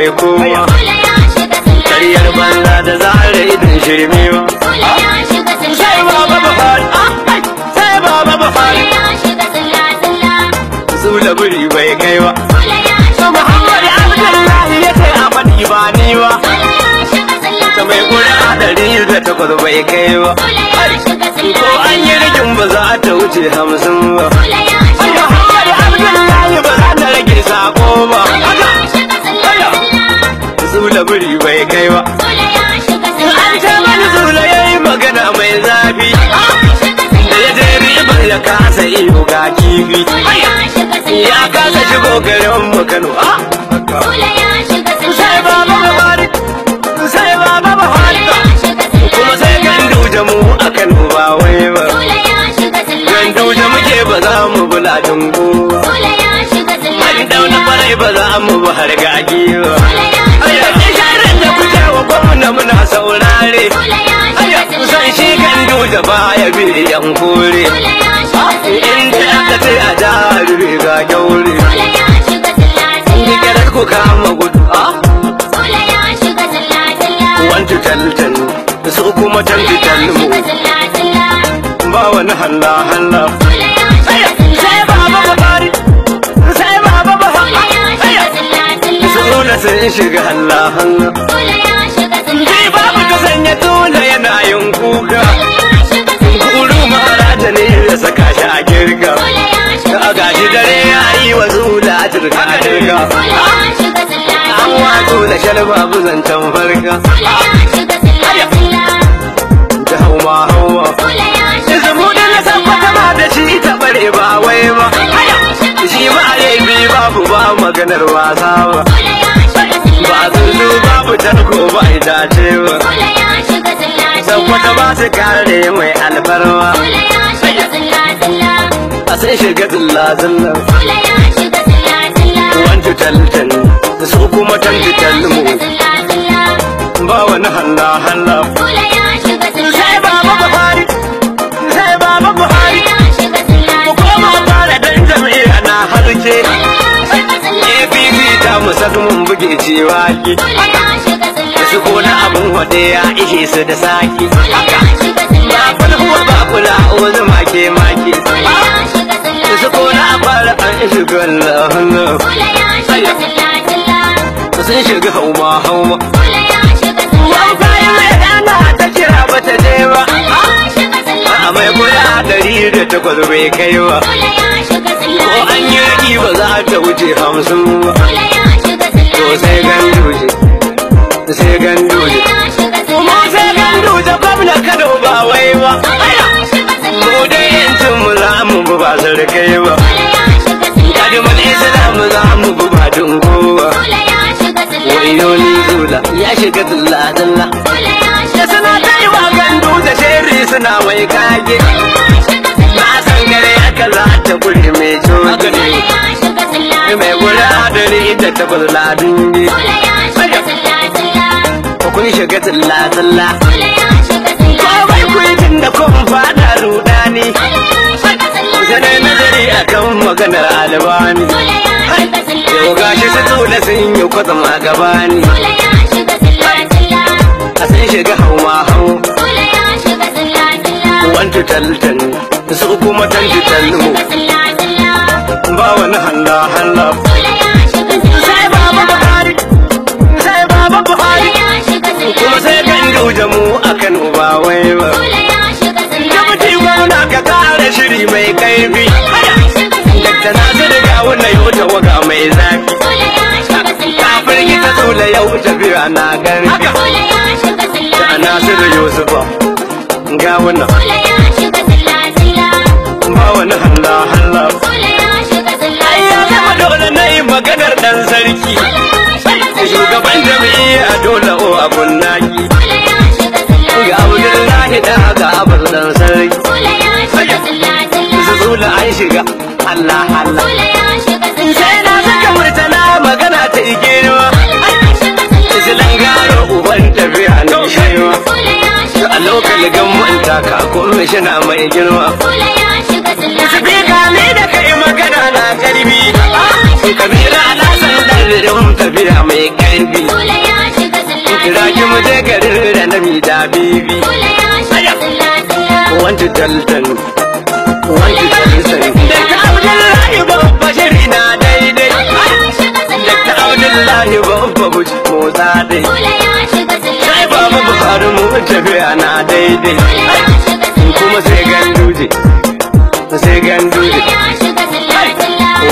bai koma karyar banza da zara idan shirme ba sai baba Buhari sai baba Buhari Sula buri bai kai ba Muhammad Abdullahi ya ce a faɗi ba ni ba ta mai kura 108 bai kai ba ko an yi rigin ba za ta wuce 50 ba Muhammad Abdullahi ba za ta rage sako ba Sula buri bai kai ba an ce mani Sula ya yi magana mai zafi da ya je ribar ya kasa iyo ga kifi ya kasa shigo garin mu Kano sai baba Buhari sai baba Buhari kuma sai Ganduje mu a Kano ba wai ba Ganduje muke ba za mu bula dungu an dauna farai ba za mu ba har gagi ba aya isharar da kuke wa gwamna muna saurare aya kusan shi Ganduje ba ya bi yan kore inda aka ce a jarire ga kyaure jikirar ku kama gudu wancu taltan su kuma tantitan mu ba wani halla sai baba Buhari sai baba Buhari su nuna sun shiga halla sai babu ka sanya dole yana yin kuka kuru marata ne ya saka shi a girka a gashi dare ya yi wa zula a turka an watsu da shalba buzancan farka ta hauma izmu da na san kwatama da shi ta bare ba wai ba shi ma laifi babu ba maganar wasa ba ba zulu babu tarko ba itace ba san kwata ba su kare mai alfarma a sai shiga zilla wancu taltan su kuma tantitan mu ba wani halla sai baba Buhari sai baba Buhari ku koma fara dan jami'a na harke APC ta musa mun buge cewa ki su kona abun wade ya ishe su da saki ba kulhuwa ba kula o zama ke maki su kona fara an shiga Allah sun shiga hauma wani mai yana ta kira ba ta je ba a mai kula 108 bai kai ba ko an yi raki ba za ta wuce 50 ba to sai Ganduje kuma sai Ganduje gwamna Kano ba wai ba mu dai yancin mu za mu ba sarkai ba kadimul Islam za mu ba dungo ba wailoli zula ya shiga dalla ya suna kaiwa Ganduje sheri suna mai kage na san gare aka za ta kuri mai cokali mai gura dare ita ta bala dungi kun shiga dalla kawai kuitin da kun fada rudani sanai nazari akan maganar albani yau gashi su tuna sun yi kwatsam a gabani a sun shiga hauma wancu taltan su kuma tantitan mu ba wani halla sai baba Buhari kuma sai Ganduje mu akan uba wai ba Jabuti gwamna ka kare shiri mai kaifi Dakta Nasiru ga wannan yau tawaga mai zafi kafin ita Sula yau tafiya na gani da Nasiru Yusufa ga wannan ba wani halla ayya zama dole na yi maganar dan sarki shugaban jami'a dole o abun naki ga Abdullahi da ga abun dan sarki Sula an shiga Allah sai na saka murtala magana ta igewa Islan garo uban tafiya na shewa a lokal gamman taka komishina mai girma su bi gane da kai magana na karbi kabila na san sirrin tafiya mai karfi. Kira ki mu je garin da na mi da bibi. Wanti daltan, wanti daltan. Dakta Abdullahi babba shiri na daidai. Dakta Abdullahi babba buji motsa dai. Sai baba Buhari mu tafiya na daidai. Kuma sai ganduje, sai ganduje.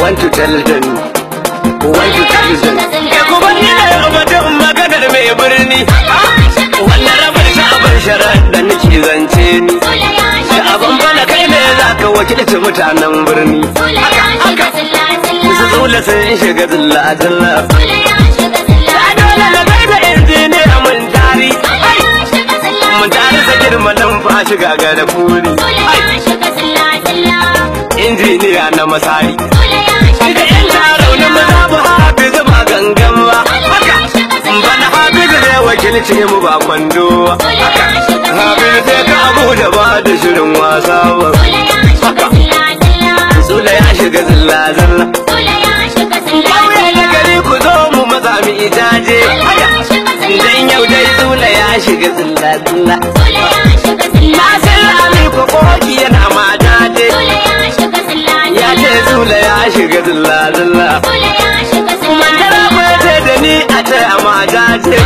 Wanti daltan, wanti daltan. Ya kuma ni da batun maganar mai birni. Wannan rabar sha'abar sharar da nake zance ni. Sha'aban bana kai ne za ka wakilci mutanen birni. Su tsula sun shiga zilla-zilla. Ta dole na kai da injiniya mun tari. Mun tari sa girma nan fa shiga ga da furi. Injiniya na masari. Ita yan tarau na maza bu hafizu ba gangan ba. Bana hafizu zai wakilci mu ba kwando ba. Hafizu sai ka abu da ba da shirin wasa ba. Sula ya shiga zilla-zilla. Ƙauye na gari ku zo mu maza mu itaje. Dan yau dai Sula ya shiga zilla-zilla. Nasir Ali ko koki yana ma daje. Ya ce Sula ya shiga zilla-zilla. Mandara ko ya ce da ni a ce a ma daje.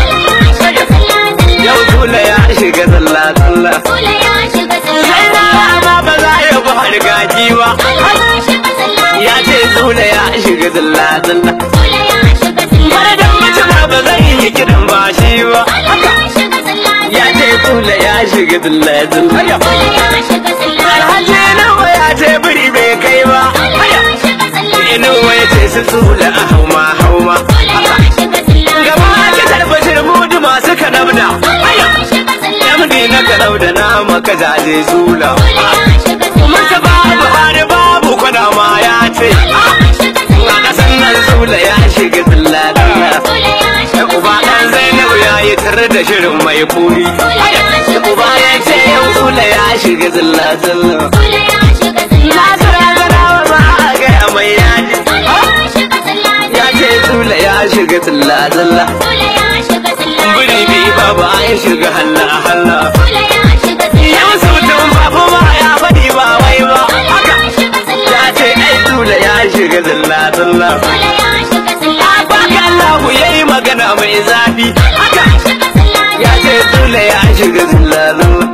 Yau Sula ya shiga zilla-zilla. Sai na ma ba za ya ba har gaji ba. Ya ce Sula ya shiga zilla-zilla. Bare da mutum ba zai yi kiran ba shi ba. Ya ce Sula ya shiga zilla-zilla. Alhaji Inuwa ya ce biri bai kai ba. Inuwa ya ce su Sula a hauma. Gaba ake tarbashir mudu masu kanabda. Yamdi na kanau da na maka jaje Sula. Musa babu hari babu kwana ma ya ce. A kasan nan Sula ya shiga zilla-zilla. Uba ɗan Zainabu ya yi tare da shirin mai kuri. Uba ya ce yau Sula ya shiga zilla-zilla. Nasira ganawa ba a gaya mai yaji. Ya ce Sula ya shiga zilla-zilla. Biri bi babu an shiga halla. Yau sautin babu ba ya faɗi ba wai ba. Ya ce ai Sula ya shiga zilla-zilla. Baka Allahu ya yi magana mai zafi. Ya ce Sula ya shiga zilla-zilla.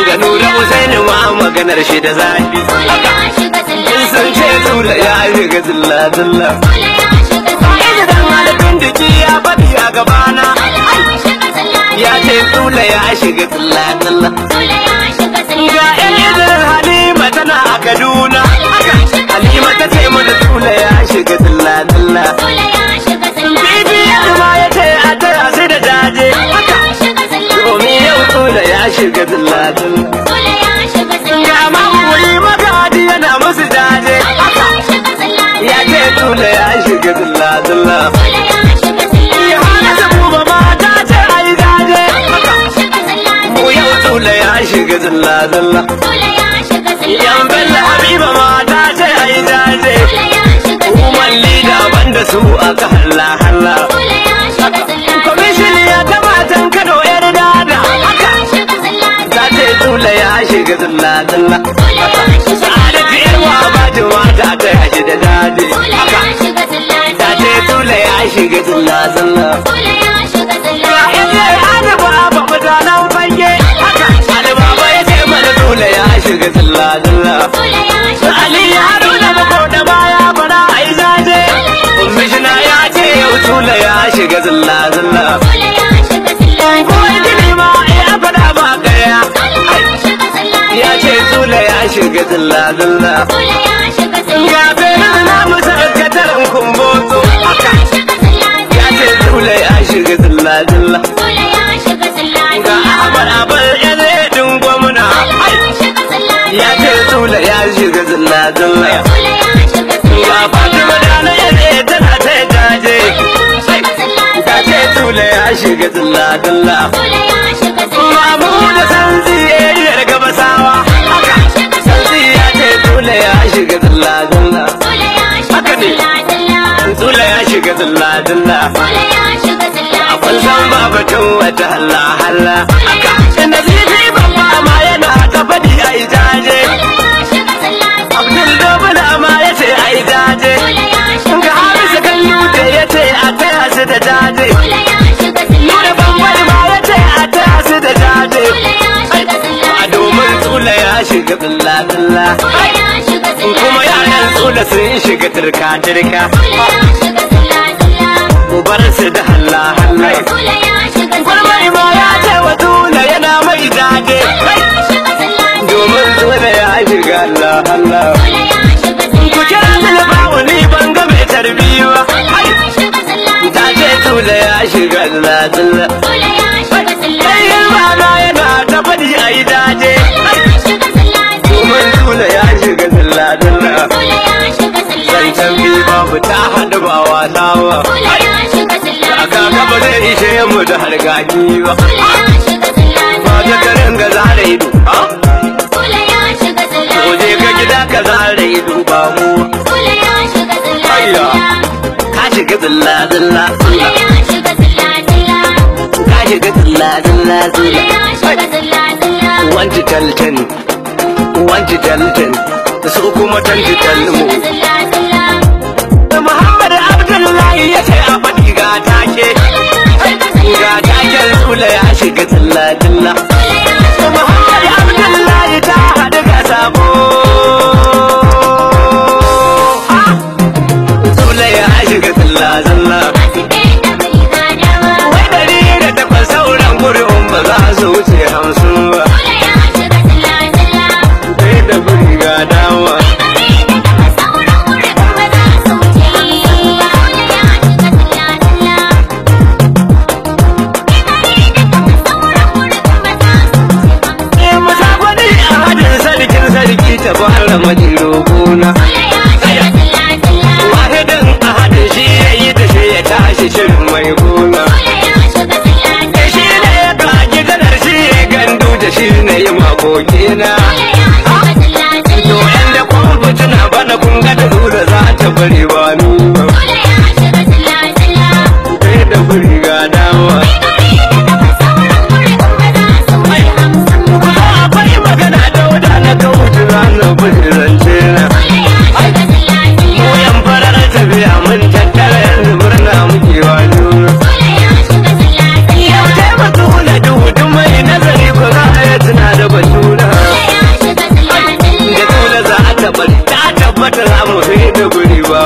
Ga Nura Husaini ma maganar shi da zafi. In sun ce Sula ya shiga zilla-zilla. Ina dan halin diki ya faɗi a gabana. Ya ce Sula ya shiga zilla-zilla. Ga ƴan izinin Halima tana a Kaduna. Halima ta ce mana Sula ya shiga zilla-zilla. Bibiyar ma ya ce a taya sai da jaje. Domin yau Sula ya shiga zilla-zilla. Ga mamuri magadi yana musu jaje. Ya ce Sula ya shiga zilla-zilla. Yohana Sabuba ma ta ce a yi jaje. Mu yau Sula ya shiga zilla-zilla. Yan Bello Habiba ma ta ce a yi jaje. Umar Lida banda su aka halla. Kwamishiniya ta matan Kano yar dada. Ta ce Sula ya shiga zilla-zilla. Sa'adatu yarwa ba ta mata ta yashi da jaje. Ta ce Sula ya shiga zilla-zilla. Alibaba mutanen fange. Alibaba ya ce mana Sula ya shiga zilla-zilla. Ali Haruna mako da baya fara a yi jaje. Kwamishina ya ce yau Sula ya shiga zilla-zilla. Kowai gini ma ya fada ba gaya. Ya ce Sula ya shiga zilla-zilla. Ga fere na musa katarin kumboto. Ya ce Sula ya shiga zilla-zilla. Ga Ahmad Abal ya zai dungo muna. Ya ce Sula ya shiga zilla-zilla. Ga Fatima da na ya zai tana ta jaje. Ta ce Sula ya shiga zilla-zilla. Mamu da Sanzi eriyar gabasawa. Sanzi ya ce Sula ya shiga zilla-zilla. Haka ne. Zula ya shiga zilla-zilla. Kun san ba batun wata halla-halla. Inda zifi babba ma yana ta faɗi a yi jaje. Abdul Dobula ma ya ce a yi jaje. Ga Hamisu kan Lute ya ce a taya su da jaje. Nuna Bambari ma ya ce a taya su da jaje. Domin Zula ya shiga zilla-zilla. Kuma yaran Zula sun shiga turka-turka. Bar su da halla-halla. Gwarmai ma ya ce wa Zula yana mai jaje. Domin Zula ya shiga halla-halla. Ku kira Zulfawu ni ban ga mai tarbi ba. Ta ce Zula ya shiga zilla-zilla. Ɗan Yalmana yana ta faɗi a yi daje. Domin Zula ya shiga zilla-zilla. Zancen biyu babu ta haɗu ba wasa ba. Aka gaba zai ishe mu da hargaki ba. Ba ta garin ga zara ido. Ko je ka gida ka zara ido ba mu. Ayya, ka shiga zilla-zilla. Ka shiga zilla-zilla. Wanci taltin, wanci taltin, su kuma tanti talmu. Muhammad Abdullahi ya ce a faɗi ga take. Ga taken Zula ya shiga zilla-zilla. Muhammad Abdullahi ta haɗu ga sabo. Zula ya shiga zilla-zilla. Wai 108 sauran gurin ba za su wuce 50 ba. Sai da buri ga dawa. Ta fara majiro gona. Wahidin ahadin shi ya yi da shi ya tashi shirin mai gona. Shi ne ya kaji ganar shi ya gandu da shi ne yi makokina. To yanda kun fitina bana kun ga da Zula za ta bari ba ni ba. Sai da buri ga dawa. Akwai magana da wadana kautu ranar bujirance na. Koyan farar tafiya mun tattara yanzu murna muke wa juna. Yau sai batu na dudu mai nazari ko za a yi tuna da batuna. Da Zula za a tabbata za mu sai da guri ba